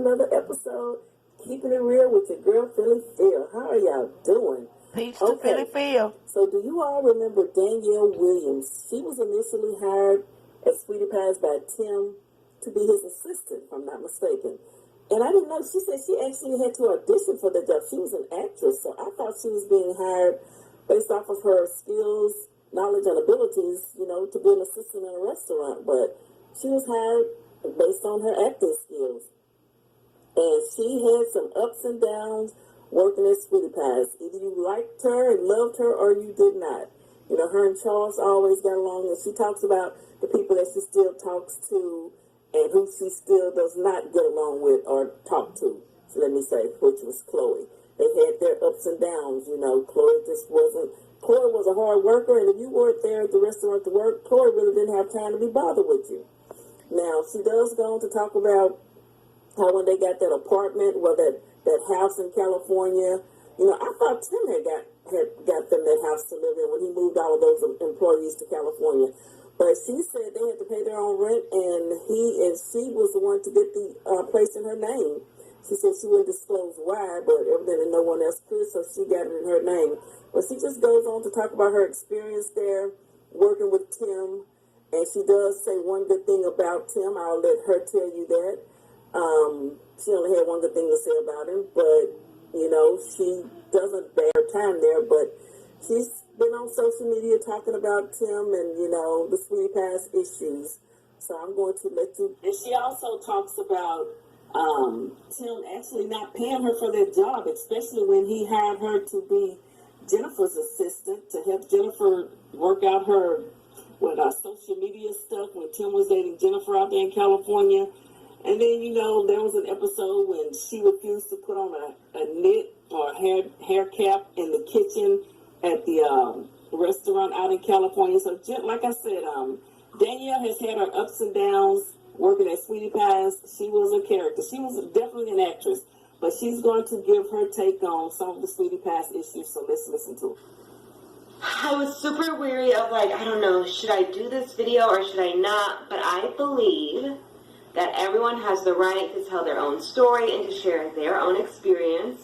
another episode, Keeping It Real with your girl, Philly Phil. How are y'all doing? Peace to Philly Phil. So do you all remember Danielle Williams? She was initially hired at Sweetie Pies by Tim to be his assistant, if I'm not mistaken. And I didn't know, she said she actually had to audition for the job. She was an actress, so I thought she was being hired based off of her skills, knowledge, and abilities, to be an assistant in a restaurant. But she was hired based on her acting skills. And she had some ups and downs working at Sweetie Pies. Either you liked her and loved her or you did not. Her and Charles always got along, and she talks about the people that she still talks to and who she still does not get along with or talk to. So let me say, which was Chloe. They had their ups and downs, Chloe was a hard worker, and if you weren't there at the restaurant to work, Chloe really didn't have time to be bothered with you. Now, she does go on to talk about how when they got that apartment, that house in California, I thought Tim had got them that house to live in when he moved all of those employees to California. But she said they had to pay their own rent, and she was the one to get the place in her name. She said she wouldn't disclose why, but evidently no one else could, so she got it in her name. But she just goes on to talk about her experience there, working with Tim. And she does say one good thing about Tim. I'll let her tell you that. She only had one good thing to say about him, but, she doesn't bear time there. But she's been on social media talking about Tim and, the Sweetie Pies issues. So I'm going to let you. And she also talks about Tim actually not paying her for that job, especially when he hired her to be Jennifer's assistant to help Jennifer work out her social media stuff when Tim was dating Jennifer out there in California. And then, there was an episode when she refused to put on a knit or hair cap in the kitchen at the restaurant out in California. So, like I said, Danielle has had her ups and downs working at Sweetie Pies. She was a character. She was definitely an actress. But she's going to give her take on some of the Sweetie Pies issues. So let's listen to it. I was super weary of I don't know, should I do this video or should I not? But I believe that everyone has the right to tell their own story and to share their own experience.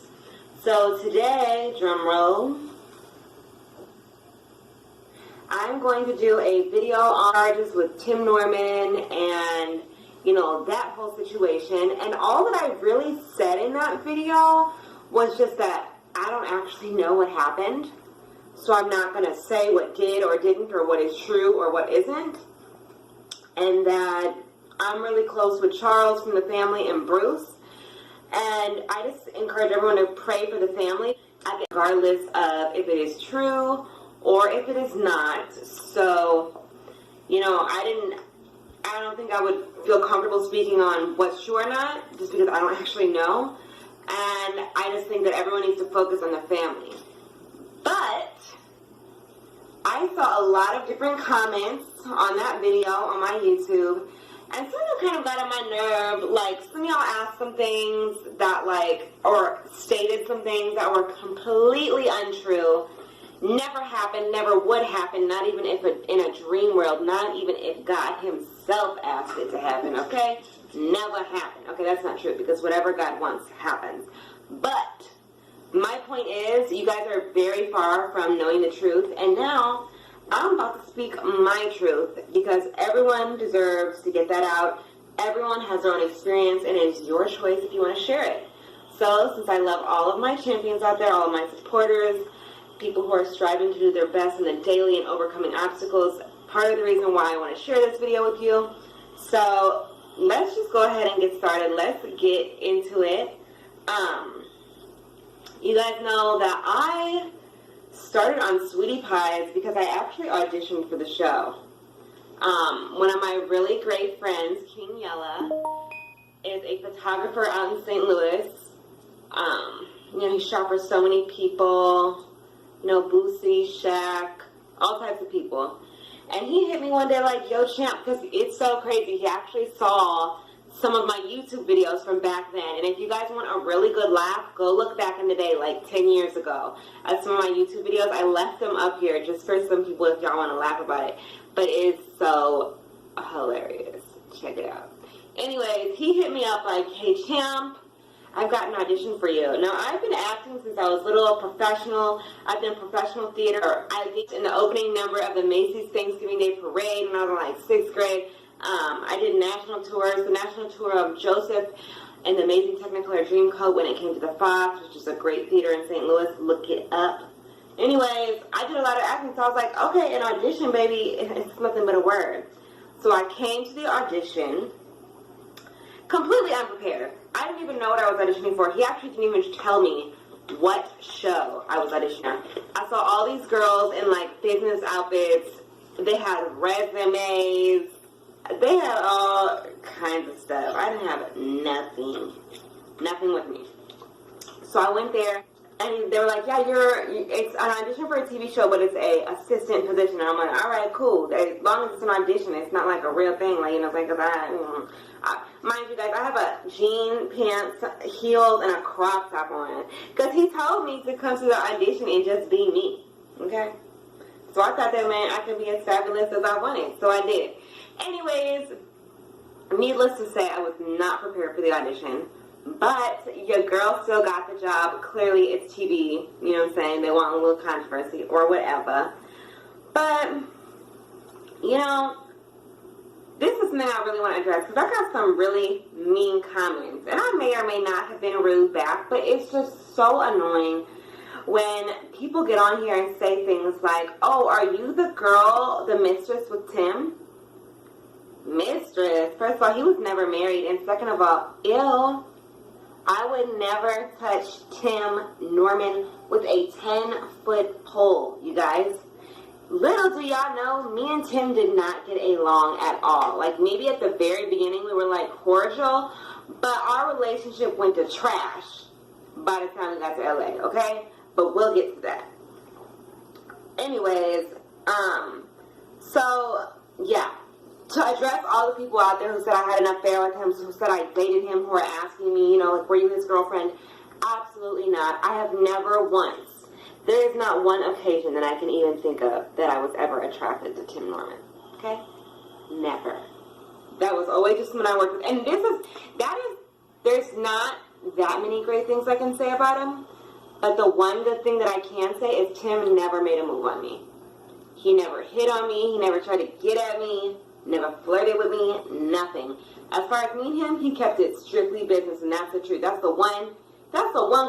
So today, drum roll, I'm going to do a video on charges with Tim Norman and, that whole situation. And all that I really said in that video was just that I don't actually know what happened. So I'm not going to say what did or didn't or what is true or what isn't. And that I'm really close with Charles from the family and Bruce. And I just encourage everyone to pray for the family, regardless of if it is true or if it is not. So, I don't think I would feel comfortable speaking on what's true or not, just because I don't actually know. And I just think that everyone needs to focus on the family. But I saw a lot of different comments on that video on my YouTube, and some of them kind of got on my nerve. Some of y'all asked some things that, or stated some things that were completely untrue. Never happened, never would happen, not even if in a dream world, not even if God himself asked it to happen, okay? Never happened. Okay, that's not true, because whatever God wants happens. But my point is, you guys are very far from knowing the truth, and now I'm about to speak my truth, because everyone deserves to get that out. Everyone has their own experience, and it's your choice if you want to share it. So, since I love all of my champions out there, all of my supporters, people who are striving to do their best in the daily and overcoming obstacles, part of the reason why I want to share this video with you. So, let's just go ahead and get started. Let's get into it. You guys know that I started on Sweetie Pies because I actually auditioned for the show. One of my really great friends, King Yella, is a photographer out in St. Louis. He shot for so many people, Boosie, Shaq, all types of people. And he hit me one day yo, champ, because it's so crazy. He actually saw some of my YouTube videos from back then. And if you guys want a really good laugh, go look back in the day, 10 years ago, at some of my YouTube videos. I left them up here just for some people if y'all want to laugh about it. But it's so hilarious. Check it out. Anyways, he hit me up like, hey, champ, I've got an audition for you. Now, I've been acting since I was little, professional. I've done professional theater. I did in the opening number of the Macy's Thanksgiving Day Parade when I was in like 6th grade. I did national tours, the national tour of Joseph and the Amazing Technicolor Dreamcoat when it came to the Fox, which is a great theater in St. Louis. Look it up. Anyways, I did a lot of acting, so I was like, okay, an audition, baby, it's nothing but a word. So I came to the audition completely unprepared. I didn't even know what I was auditioning for. He actually didn't even tell me what show I was auditioning. I saw all these girls in like business outfits. They had resumes. They had all kinds of stuff. I didn't have nothing with me. So I went there, and they were like, yeah, it's an audition for a TV show, but it's a assistant position. And I'm like, all right, cool. As long as it's an audition, it's not like a real thing, like, you know, because mind you guys, I have a jean pants, heels, and a crop top on. Because he told me to come to the audition and just be me. Okay? So I thought that meant I could be as fabulous as I wanted. So I did. Anyways, needless to say, I was not prepared for the audition. But your girl still got the job. Clearly, it's TV. You know what I'm saying? They want a little controversy or whatever. But, you know, this is something I really want to address because I got some really mean comments. And I may or may not have been rude back, but it's just so annoying when people get on here and say things like, oh, are you the girl, the mistress with Tim? Mistress? First of all, he was never married. And second of all, ew. I would never touch Tim Norman with a 10-foot pole, you guys. Little do y'all know, me and Tim did not get along at all. Like, maybe at the very beginning we were, like, cordial, but our relationship went to trash by the time we got to LA, okay? But we'll get to that. Anyways, so, yeah. To address all the people out there who said I had an affair with him, who said I dated him, who are asking me, you know, like, were you his girlfriend? Absolutely not. I have never once. There is not one occasion that I can even think of that I was ever attracted to Tim Norman. Okay? Never. That was always just when I worked with, and there's not that many great things I can say about him, but the one good thing that I can say is Tim never made a move on me. He never hit on me. He never tried to get at me. Never flirted with me, nothing. As far as me and him, he kept it strictly business, and that's the truth. That's the one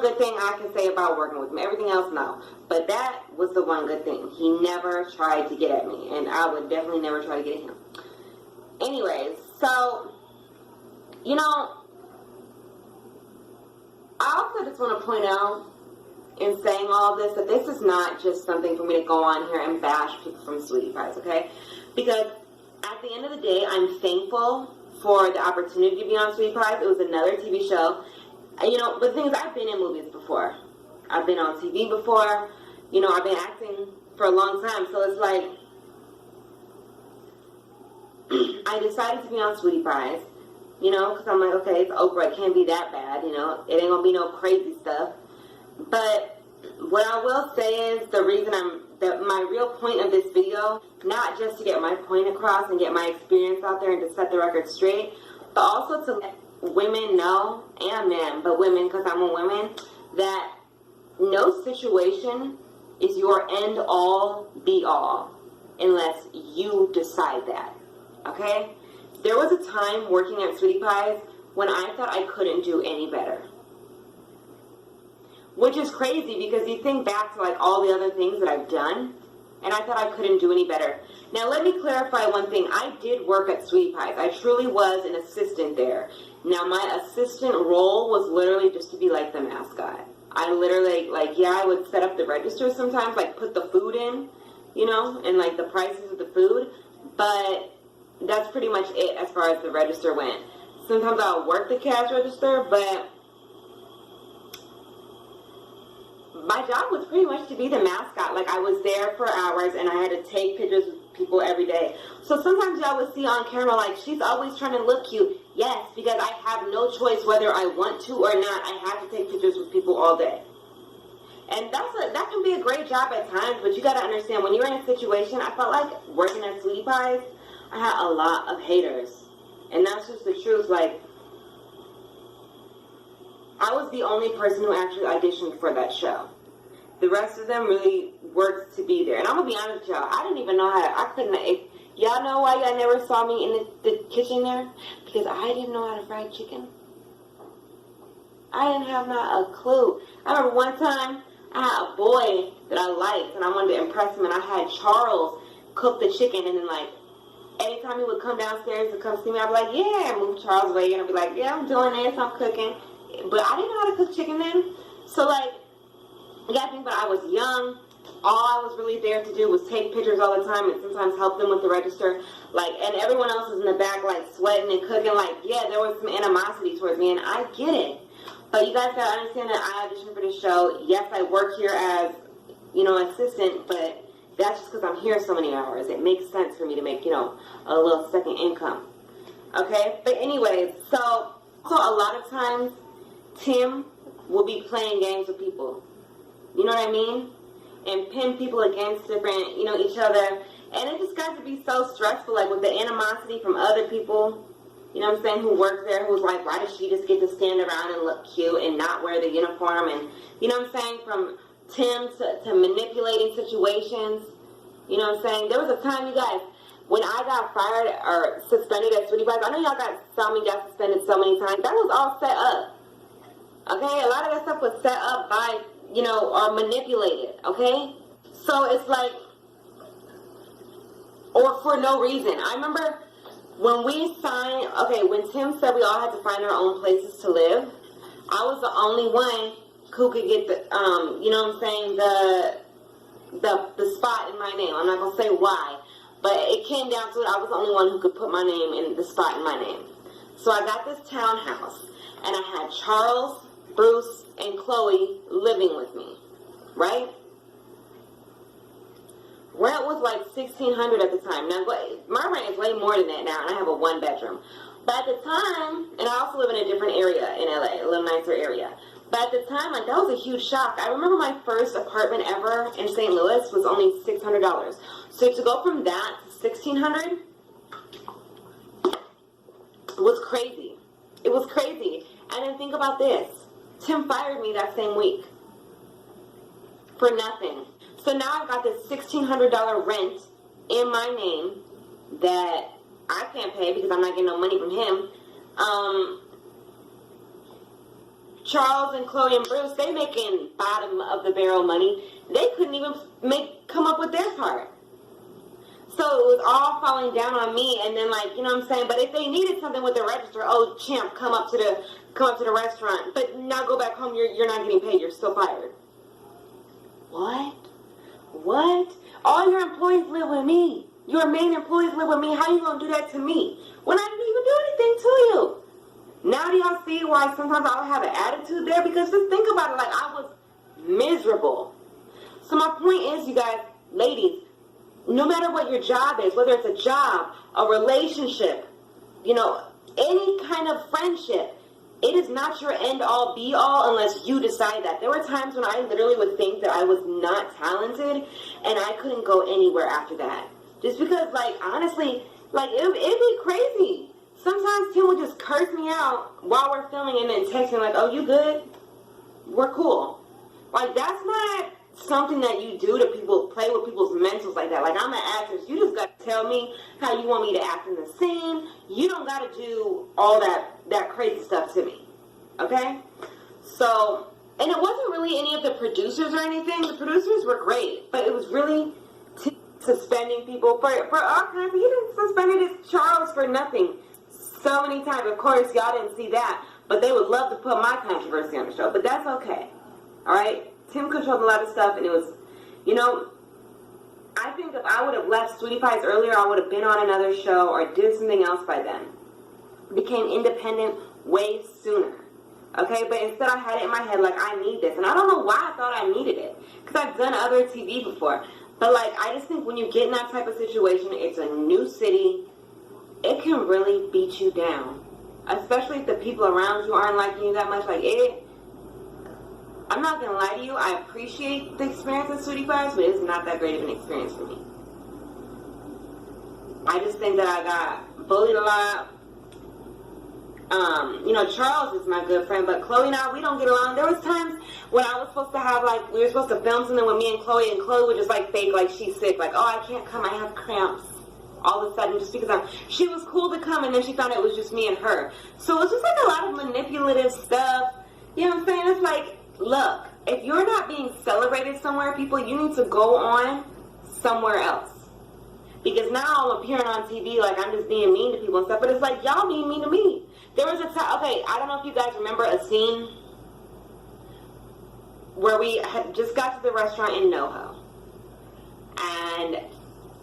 good thing I can say about working with him. Everything else, no. But that was the one good thing. He never tried to get at me, and I would definitely never try to get at him. Anyways, so, you know, I also just want to point out, in saying all this, that this is not just something for me to go on here and bash people from Sweetie Pies, okay? Because at the end of the day, I'm thankful for the opportunity to be on Sweetie Pies. It was another TV show. You know, but the thing is, I've been in movies before. I've been on TV before. You know, I've been acting for a long time. So it's like, I decided to be on Sweetie Pies, you know, because I'm like, okay, it's Oprah. It can't be that bad, you know. It ain't going to be no crazy stuff. But what I will say is the reason my real point of this video, not just to get my point across and get my experience out there and to set the record straight, but also to let women know, and men, but women, because I'm a woman, that no situation is your end all be all unless you decide that, okay? There was a time working at Sweetie Pies when I thought I couldn't do any better. Which is crazy because you think back to like all the other things that I've done, and I thought I couldn't do any better. Now let me clarify one thing. I did work at Sweetie Pies. I truly was an assistant there. Now my assistant role was literally just to be like the mascot. I literally, like, yeah, I would set up the register sometimes, like put the food in, you know, and like the prices of the food, but that's pretty much it as far as the register went. Sometimes I'll work the cash register, but my job was pretty much to be the mascot. Like, I was there for hours, and I had to take pictures with people every day. So sometimes y'all would see on camera, like, she's always trying to look cute. Yes, because I have no choice whether I want to or not. I have to take pictures with people all day. And that can be a great job at times, but you got to understand, when you're in a situation, I felt like working at Sweetie Pies, I had a lot of haters. And that's just the truth. Like, I was the only person who actually auditioned for that show. The rest of them really worked to be there. And I'm going to be honest with y'all, I didn't even know how to, I couldn't, if y'all know why y'all never saw me in the kitchen there? Because I didn't know how to fry chicken. I didn't have not a clue. I remember one time, I had a boy that I liked, and I wanted to impress him, and I had Charles cook the chicken, and then, like, anytime he would come downstairs to come see me, I'd be like, yeah, and move Charles away, and I'd be like, yeah, I'm doing this, I'm cooking. But I didn't know how to cook chicken then. So, like, you gotta think about it, I was young. All I was really there to do was take pictures all the time and sometimes help them with the register. Like, and everyone else was in the back, like, sweating and cooking. Like, yeah, there was some animosity towards me, and I get it. But you guys gotta understand that I auditioned for this show. Yes, I work here as, you know, assistant, but that's just because I'm here so many hours. It makes sense for me to make, you know, a little second income. Okay? But anyways, so a lot of times, Tim will be playing games with people. You know what I mean? And pin people against different, you know, each other. And it just got to be so stressful, like with the animosity from other people, you know what I'm saying, who worked there, who's like, why does she just get to stand around and look cute and not wear the uniform? And, you know what I'm saying, from Tim to manipulating situations, you know what I'm saying? There was a time, you guys, when I got fired or suspended at Sweetie Pies, I know y'all saw me got suspended so many times. That was all set up. Okay, a lot of that stuff was set up by, you know, or manipulated, okay? So it's like, or for no reason. I remember when we signed, okay, when Tim said we all had to find our own places to live, I was the only one who could get the, you know what I'm saying, the spot in my name. I'm not going to say why, but it came down to it. I was the only one who could put my name in the spot in my name. So I got this townhouse, and I had Charles, Bruce, and Chloe living with me, right? Rent was like $1,600 at the time. Now, my rent is way more than that now, and I have a one-bedroom. But at the time, and I also live in a different area in LA, a little nicer area. But at the time, like, that was a huge shock. I remember my first apartment ever in St. Louis was only $600. So to go from that to $1,600 was crazy. It was crazy. And then think about this. Tim fired me that same week for nothing. So now I've got this $1,600 rent in my name that I can't pay because I'm not getting no money from him. Charles and Chloe and Bruce, they making bottom of the barrel money. They couldn't even come up with their part. So it was all falling down on me, and then, like, you know what I'm saying? But if they needed something with the register, oh, champ, come up to the restaurant. But now go back home, you're not getting paid, you're still fired. What? All your employees live with me. Your main employees live with me. How you gonna do that to me when I didn't even do anything to you? Now do y'all see why sometimes I'll have an attitude there? Because just think about it, like, I was miserable. So my point is, you guys, ladies, no matter what your job is, whether it's a job, a relationship, you know, any kind of friendship, it is not your end-all, be-all unless you decide that. There were times when I literally would think that I was not talented, and I couldn't go anywhere after that. Just because, like, honestly, like, it'd be crazy. Sometimes Tim would just curse me out while we're filming and then text me like, oh, you good? We're cool. Like, that's not something that you do to people, play with people's mentals like that. Like, I'm an actress. You just got to tell me how you want me to act in the scene. You don't got to do all that crazy stuff to me. Okay? So, and it wasn't really any of the producers or anything. The producers were great, but it was really suspending people for all kinds. He didn't suspended Charles for nothing so many times. Of course, y'all didn't see that, but they would love to put my controversy on the show, but that's okay. All right? Tim controlled a lot of stuff, and it was, you know, I think if I would have left Sweetie Pies earlier, I would have been on another show or did something else by then. Became independent way sooner. Okay, but instead I had it in my head like, I need this. And I don't know why I thought I needed it. Because I've done other TV before. But, like, I just think when you get in that type of situation, it's a new city. It can really beat you down. Especially if the people around you aren't liking you that much. Like, I'm not going to lie to you. I appreciate the experience of Sweetie Pies, but it's not that great of an experience for me. I just think that I got bullied a lot. Charles is my good friend, but Chloe and I, we don't get along. There was times when I was supposed to have, like, we were supposed to film something with me and Chloe would just, like, fake, like, she's sick. Like, oh, I can't come, I have cramps. All of a sudden, just because she was cool to come, and then she thought it was just me and her. So it's just, like, a lot of manipulative stuff. You know what I'm saying? It's like, look, if you're not being celebrated somewhere, people, you need to go on somewhere else. Because now I'm appearing on TV like I'm just being mean to people and stuff, but it's like, y'all being mean to me. There was a time, okay, I don't know if you guys remember a scene where we had just got to the restaurant in NoHo. And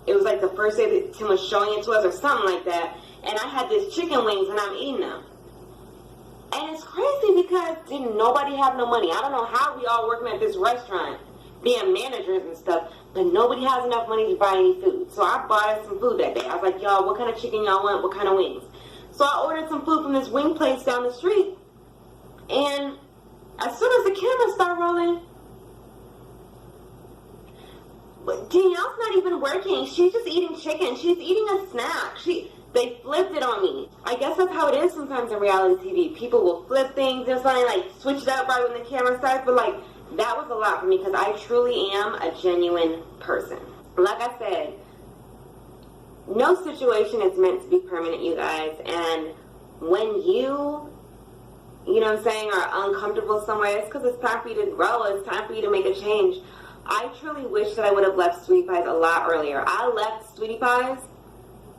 it was like the first day that Tim was showing it to us or something like that. And I had this chicken wings and I'm eating them. And it's crazy because didn't nobody have no money. I don't know how we all working at this restaurant, being managers and stuff, but nobody has enough money to buy any food. So I bought us some food that day. I was like, y'all, what kind of chicken y'all want? What kind of wings? So I ordered some food from this wing place down the street. And as soon as the camera started rolling, Danielle's not even working. She's just eating chicken. She's eating a snack. They flipped it on me. I guess that's how it is sometimes in reality TV. People will flip things and something, like, switch it up right when the camera starts. But, like, that was a lot for me because I truly am a genuine person. Like I said, no situation is meant to be permanent, you guys. And when you know what I'm saying, are uncomfortable somewhere, it's because it's time for you to grow. It's time for you to make a change. I truly wish that I would have left Sweetie Pies a lot earlier. I left Sweetie Pies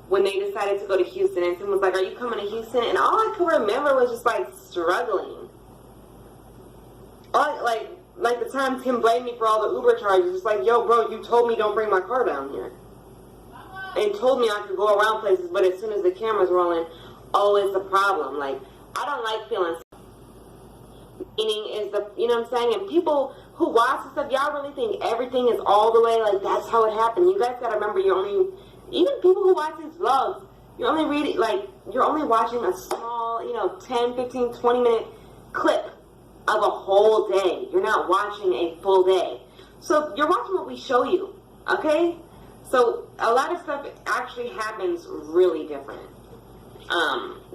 when they decided to go to Houston, and Tim was like, are you coming to Houston? And all I could remember was just, like, struggling. Like the time Tim blamed me for all the Uber charges. It's like, yo, bro, you told me don't bring my car down here. And told me I could go around places, but as soon as the camera's rolling, oh, it's a problem. Like, I don't like feeling meaning is the, you know what I'm saying? And people who watch this stuff, y'all really think everything is all the way, like, that's how it happened. You guys gotta remember, even people who watch these vlogs, you're only watching a small, 10, 15, 20-minute clip of a whole day. You're not watching a full day. So you're watching what we show you, okay? So a lot of stuff actually happens really different.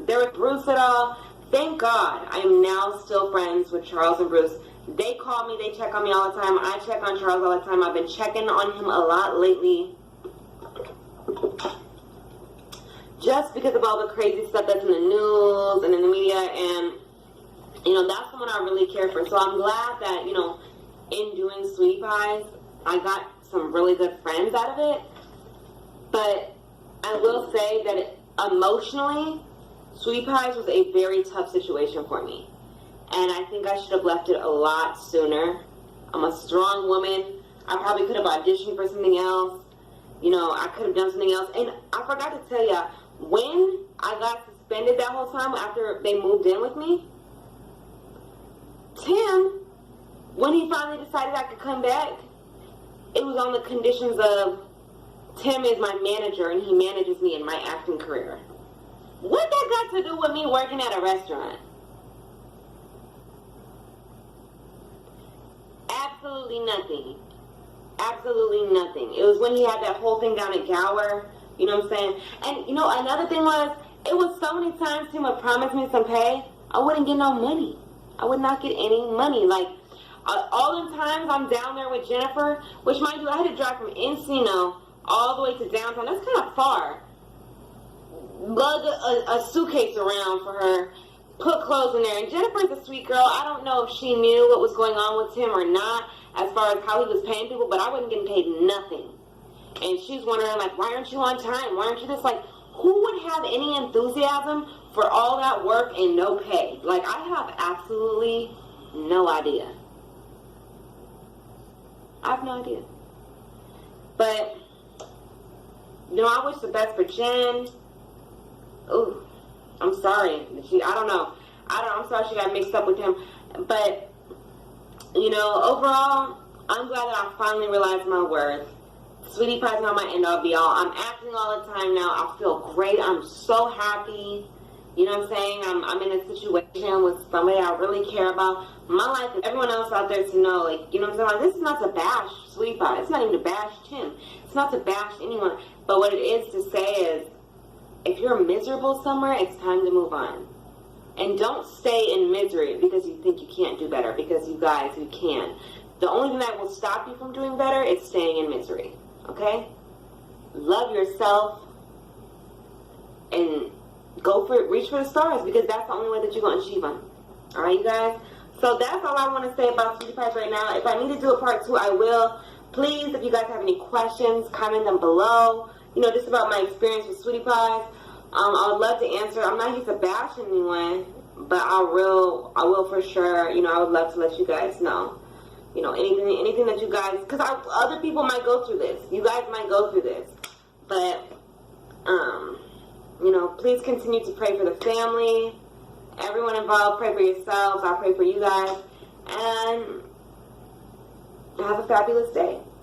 There was Bruce at all. Thank God I am now still friends with Charles and Bruce. They call me, they check on me all the time. I check on Charles all the time. I've been checking on him a lot lately. Just because of all the crazy stuff that's in the news and in the media, and that's someone I really care for. So I'm glad that, in doing Sweetie Pies, I got some really good friends out of it. But I will say that emotionally, Sweetie Pies was a very tough situation for me. And I think I should have left it a lot sooner. I'm a strong woman. I probably could have auditioned for something else. I could have done something else. And I forgot to tell ya, when I got suspended that whole time after they moved in with me, Tim, when he finally decided I could come back, it was on the conditions of Tim is my manager and he manages me in my acting career. What that got to do with me working at a restaurant? Absolutely nothing. Absolutely nothing. It was when he had that whole thing down at Gower, you know what I'm saying? And, another thing was, it was so many times Tim would promise me some pay, I wouldn't get no money. I would not get any money. Like, all the times I'm down there with Jennifer, which, mind you, I had to drive from Encino all the way to downtown. That's kind of far. Lug a suitcase around for her, put clothes in there. And Jennifer's a sweet girl. I don't know if she knew what was going on with him or not, as far as how he was paying people, but I wasn't getting paid nothing. And she's wondering, like, why aren't you on time? Why aren't you this? Like, who would have any enthusiasm for all that work and no pay? Like, I have absolutely no idea. I have no idea. But, I wish the best for Jen. Ooh, I'm sorry. I don't know. I'm sorry she got mixed up with him. But, overall, I'm glad that I finally realized my worth. Sweetie Pie's not my end-all be-all. I'm acting all the time now. I feel great. I'm so happy. You know what I'm saying? I'm in a situation with somebody I really care about. My life and everyone else out there to know, like, you know what I'm saying? Like, this is not to bash Sweetie Pie. It's not even to bash Tim. It's not to bash anyone. But what it is to say is, if you're miserable somewhere, it's time to move on. And don't stay in misery because you think you can't do better, because you guys, you can. The only thing that will stop you from doing better is staying in misery. Okay? Love yourself and go for it, reach for the stars, because that's the only way that you're going to achieve them. Alright, you guys? So that's all I want to say about Sweetie Pies right now. If I need to do a part 2, I will. Please, if you guys have any questions, comment them below. You know, just about my experience with Sweetie Pies. I would love to answer. I'm not here to bash anyone, but I will for sure. You know, I would love to let you guys know. You know, anything that you guys, because other people might go through this. You guys might go through this, but you know, please continue to pray for the family, everyone involved. Pray for yourselves. I pray for you guys, and have a fabulous day.